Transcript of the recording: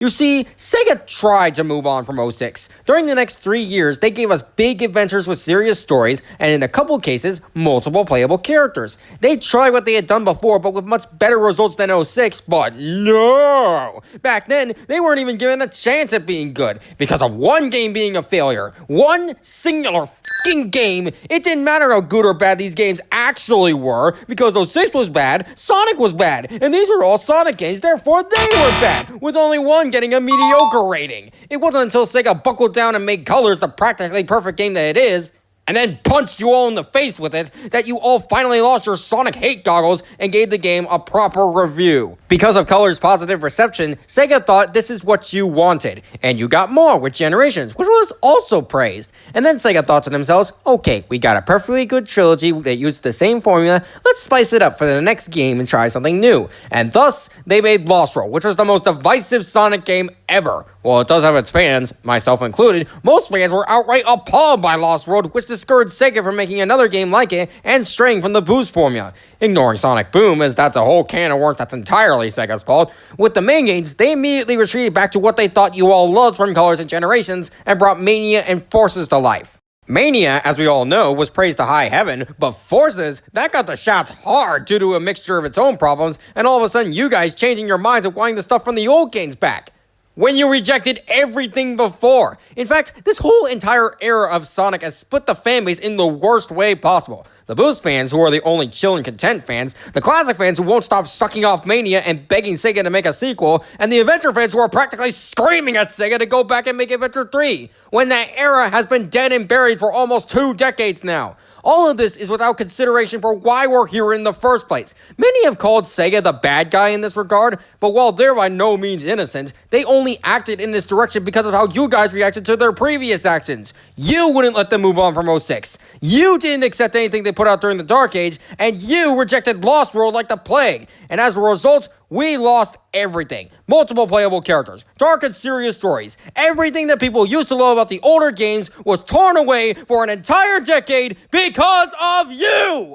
You see, Sega tried to move on from 06. During the next 3 years, they gave us big adventures with serious stories, and in a couple cases, multiple playable characters. They tried what they had done before, but with much better results than 06, but no! Back then, they weren't even given a chance at being good, because of one game being a failure. One singular f***ing game. It didn't matter how good or bad these games actually were, because 06 was bad, Sonic was bad, and these are all Sonic games, therefore they were bad, with only one getting a mediocre rating. It wasn't until Sega buckled down and made Colors the practically perfect game that it is, and then punched you all in the face with it, that you all finally lost your Sonic hate goggles and gave the game a proper review. Because of Color's positive reception, Sega thought this is what you wanted, and you got more with Generations, which was also praised. And then Sega thought to themselves, okay, we got a perfectly good trilogy that used the same formula, let's spice it up for the next game and try something new. And thus, they made Lost World, which was the most divisive Sonic game ever. While it does have its fans, myself included, most fans were outright appalled by Lost World, which discouraged Sega from making another game like it and straying from the Boost formula. Ignoring Sonic Boom, as that's a whole can of worms that's entirely Sega's fault, with the main games, they immediately retreated back to what they thought you all loved from Colors and Generations and brought Mania and Forces to life. Mania, as we all know, was praised to high heaven, but Forces, that got the shots hard due to a mixture of its own problems, and all of a sudden you guys changing your minds and wanting the stuff from the old games back, when you rejected everything before. In fact, this whole entire era of Sonic has split the fanbase in the worst way possible. The Boost fans, who are the only chill and content fans, the Classic fans who won't stop sucking off Mania and begging Sega to make a sequel, and the Adventure fans who are practically screaming at Sega to go back and make Adventure 3, when that era has been dead and buried for almost 2 decades now. All of this is without consideration for why we're here in the first place. Many have called Sega the bad guy in this regard, but while they're by no means innocent, they only acted in this direction because of how you guys reacted to their previous actions. You wouldn't let them move on from 06. You didn't accept anything they put out during the Dark Age, and you rejected Lost World like the plague. And as a result, we lost everything. Multiple playable characters, dark and serious stories. Everything that people used to love about the older games was torn away for an entire decade because of you!